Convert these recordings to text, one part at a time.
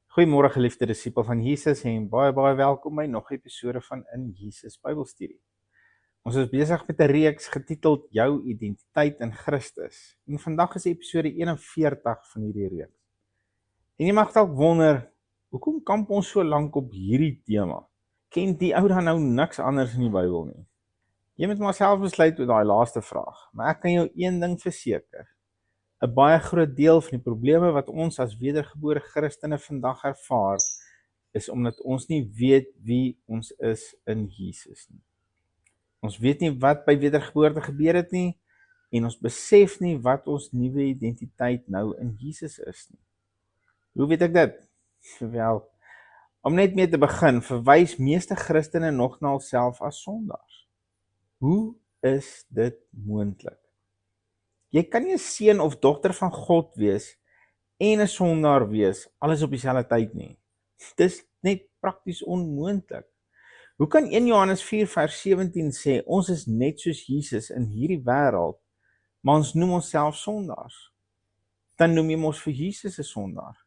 Goeiemôre geliefde disipel van Jesus en baie welkom by nog 'n episode van In Jesus Bybelstudie. Ons is besig met 'n reeks getiteld Jou identiteit in Christus. En vandag is episode 41 van hierdie reeks. En jy mag dalk wonder, hoekom kamp ons so lank op hierdie tema? Ken die ou dan nou niks anders in die Bybel nie? Jy moet maar self besluit oor daai laaste vraag, maar ek kan jou een ding verseker. 'n Baie groot deel van die probleme wat ons as wedergebore Christene vandag ervaar, is omdat ons nie weet wie ons is in Jesus nie. Ons weet nie wat by wedergeboorte gebeur het nie, en ons besef nie wat ons nuwe identiteit nou in Jesus is nie. Hoe weet ek dit? Wel, om net mee te begin, verwys meeste Christene nog na hulself as sondaars. Hoe is dit moontlik? Jy kan nie 'n seun of dogter van God wees en 'n sondaar wees, alles op dieselfde tyd nie. Dis net prakties onmoontlik. Hoe kan 1 Johannes 4 vers 17 sê, ons is net soos Jesus in hierdie wêreld, maar ons noem onsself sondaars? Dan noem jy mos vir Jesus 'n sondaar.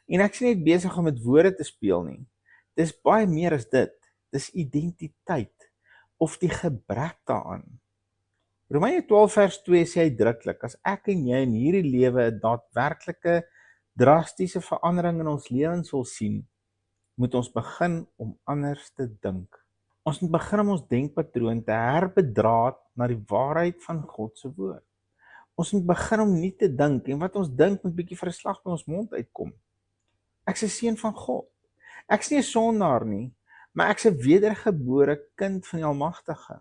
En ek is nie net besig om met woorde te speel nie. Dis baie meer as dit. Dis identiteit, of die gebrek daaraan. Romeine 12 vers 2 sê uitdruklik, as ek en jy in hierdie lewe 'n daadwerklike, drastiese verandering in ons lewens wil sien, moet ons begin om anders te dink. Ons moet begin om ons denkpatroon te herbedraad na die waarheid van God se woord. Ons moet begin om nie te dink, en wat ons dink moet bietjie vir 'n slag by ons mond uitkom. Ek's 'n seun van God. Ek's nie 'n sondaar nie, maar ek's 'n wedergebore kind van die Almagtige.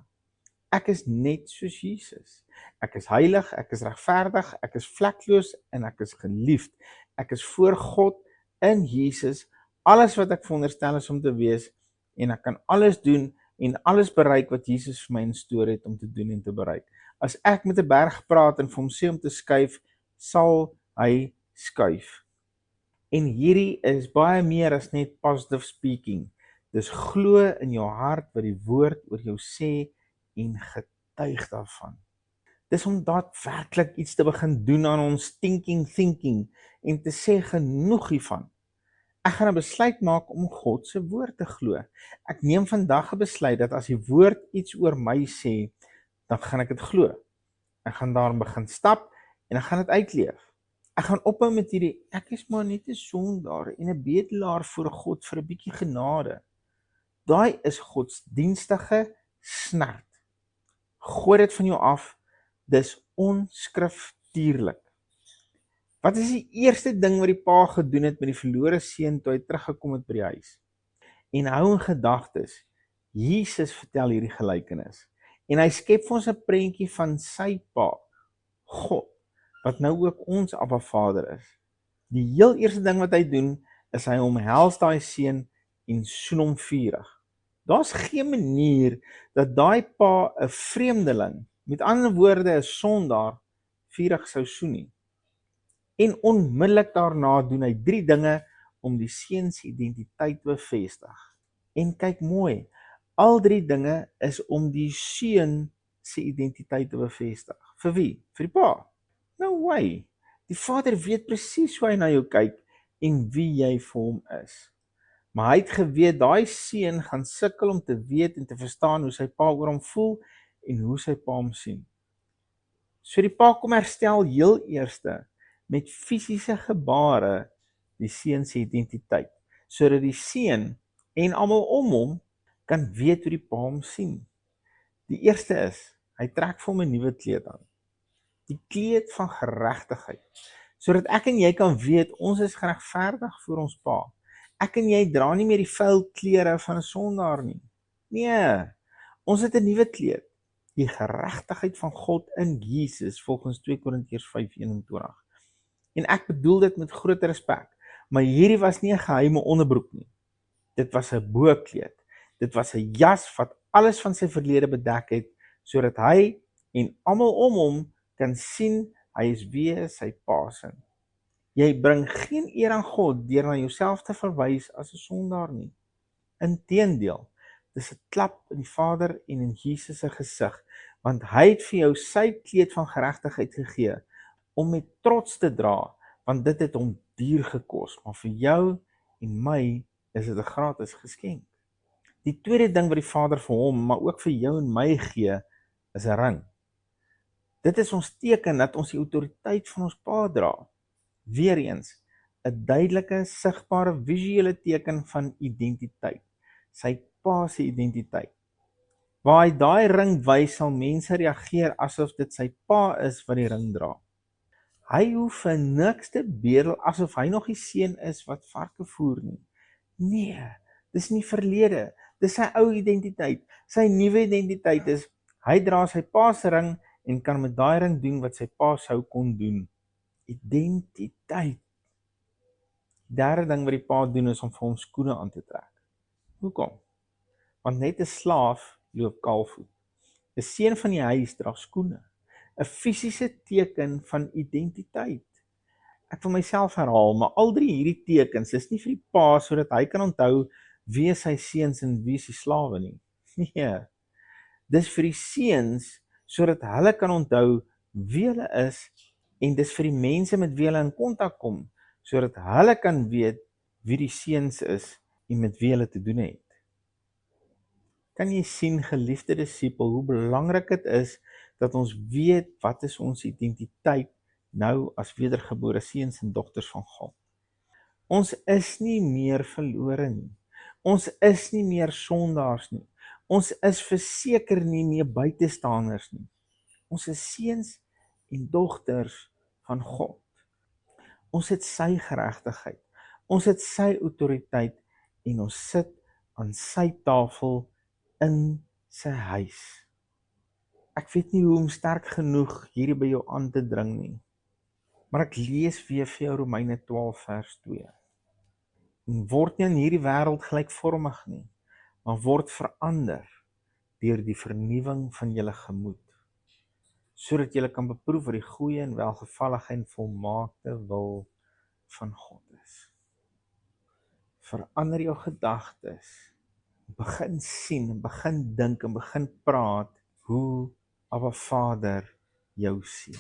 Ek is net soos Jesus. Ek is heilig, ek is regverdig, ek is vlekloos en ek is geliefd. Ek is voor God in Jesus, alles wat ek veronderstel is om te wees, en ek kan alles doen en alles bereik wat Jesus vir my instoor het om te doen en te bereik. As ek met 'n berg praat en vir hom sê om te skuif, sal hy skuif. En hierdie is baie meer as net positive speaking. Dis glo in jou hart wat die woord oor jou sê en getuig daarvan. Dis om daadwerklik iets te begin doen aan ons thinking en te sê genoeg hiervan. Ek gaan 'n besluit maak om God se woord te glo. Ek neem vandag 'n besluit dat as die woord iets oor my sê, dan gaan ek dit glo. Ek gaan daarin begin stap en ek gaan dit uitleef. Ek gaan ophou met hierdie, ek is maar net 'n sondaar en 'n bedelaar voor God vir 'n bietjie genade. Daai is godsdienstige snert. Gooi dit van jou af, dis onskriftuurlik. Wat is die eerste ding wat die pa gedoen het met die verlore seun toe hy teruggekom het by die huis? En hou in gedagtes, Jesus vertel hierdie gelykenis. En hy skep vir ons 'n prentjie van sy pa, God, wat nou ook ons Abba Vader is. Die heel eerste ding wat hy doen, is hy omhels daai seun en soen hom vurig. Daar's geen manier dat daai pa 'n vreemdeling, met ander woorde 'n sondaar, vurig sou soen nie. En onmiddellik daarna doen hy 3 dinge om die seun se identiteit te bevestig. En kyk mooi, al 3 dinge is om die seun se identiteit te bevestig. Vir wie? Vir die pa? No way. Die Vader weet presies hoe hy na jou kyk en wie jy vir hom is. Maar hy het geweet, daai seun gaan sukkel om te weet en te verstaan hoe sy pa oor hom voel en hoe sy pa hom sien. So die pa kom herstel heel eerste met fisiese gebare die seun se identiteit, sodat die seun en almal om hom kan weet hoe die pa hom sien. Die eerste is, hy trek vir hom 'n nuwe kleed aan. Die kleed van geregtigheid, sodat ek en jy kan weet, ons is geregverdig voor ons pa. Ek en jy dra nie meer die vuil klere van 'n sondaar nie. Nee, ons het 'n nuwe kleed. Die geregtigheid van God in Jesus, volgens 2 Korintiërs 5:21. En ek bedoel dit met groot respek, maar hierdie was nie 'n geheime onderbroek nie. Dit was 'n boekleed. Dit was 'n jas wat alles van sy verlede bedek het, sodat hy en almal om hom kan sien hy is wie sy pa is. Jy bring geen eer aan God deur na jouself te verwys as 'n sondaar nie. Inteendeel, dis 'n klap in die Vader en in Jesus se gesig, want hy het vir jou sy kleed van geregtigheid gegee om met trots te dra, want dit het hom duur gekos, maar vir jou en my is dit 'n gratis geskenk. Die tweede ding wat die Vader vir hom, maar ook vir jou en my gee, is 'n ring. Dit is ons teken dat ons die autoriteit van ons Pa dra. Weereens, 'n duidelike, sigbare, visuele teken van identiteit. Sy Pa se identiteit. Waar hy daai ring wys, sal mense reageer asof dit sy Pa is wat die ring dra. Hy hoef vir niks te bedel asof hy nog die seun is wat varke voer nie. Nee, dis nie verlede. Dis sy ou identiteit. Sy nuwe identiteit is, hy dra sy Pa se ring en kan met daai ring doen wat sy Pa sou kon doen. Identiteit. Die derde ding wat die Pa doen is om vir hom skoene aan te trek. Hoekom? Want net 'n slaaf loop kaalvoet. 'n Seun van die huis dra skoene. 'n Fisiese teken van identiteit. Ek wil myself herhaal, maar al drie hierdie tekens is nie vir die Pa sodat hy kan onthou wie is sy seuns en wie is die slawe nie. Nee. Dis vir die seuns sodat hulle kan onthou wie hulle is en dis vir die mense met wie hulle in kontak kom sodat hulle kan weet wie die seuns is en met wie hulle te doen het. Kan jy sien, geliefde disipel, hoe belangrik dit is dat ons weet wat is ons identiteit nou as wedergebore seuns en dogters van God. Ons is nie meer verlore nie. Ons is nie meer sondaars nie. Ons is verseker nie meer buitestanders nie. Ons is seuns en dogters van God. Ons het sy geregtigheid. Ons het sy autoriteit en ons sit aan sy tafel in sy huis. Ek weet nie hoe om sterk genoeg hierdie by jou aan te dring nie. Maar ek lees weer vir jou Romeine 12 vers 2. En word nie aan hierdie wêreld gelykvormig nie, maar word verander deur die vernuwing van julle gemoed, sodat julle kan beproef wat die goeie en welgevallige en volmaakte wil van God is. Verander jou gedagtes, begin sien, en begin dink en begin praat hoe Abba Vader jou sien.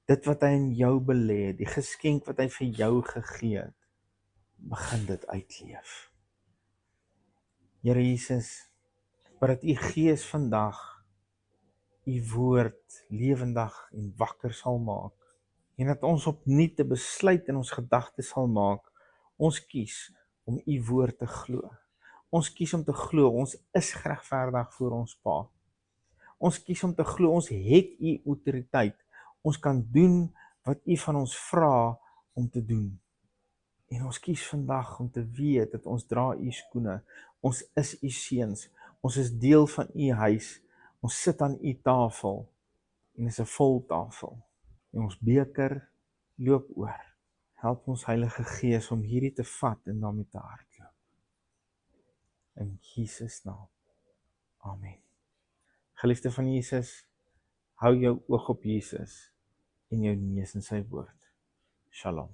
Dit wat hy in jou belê, die geskenk wat hy vir jou gegee het, begin dit uitleef. Here Jesus, dat u Gees vandag u woord lewendig en wakker sal maak en dat ons opnuut 'n besluit in ons gedagtes sal maak. Ons kies om u woord te glo. Ons kies om te glo ons is geregverdig voor ons Pa. Ons kies om te glo ons het u autoriteit. Ons kan doen wat u van ons vra om te doen. En ons kies vandag om te weet dat ons dra u skoene. Ons is u seuns. Ons is deel van u huis. Ons sit aan u tafel en is 'n vol tafel. En ons beker loop oor. Help ons Heilige Gees om hierdie te vat en daarmee te hardloop. In Jesus naam. Amen. Geliefde van Jesus, hou jou oog op Jesus en jou neus in sy woord. Shalom.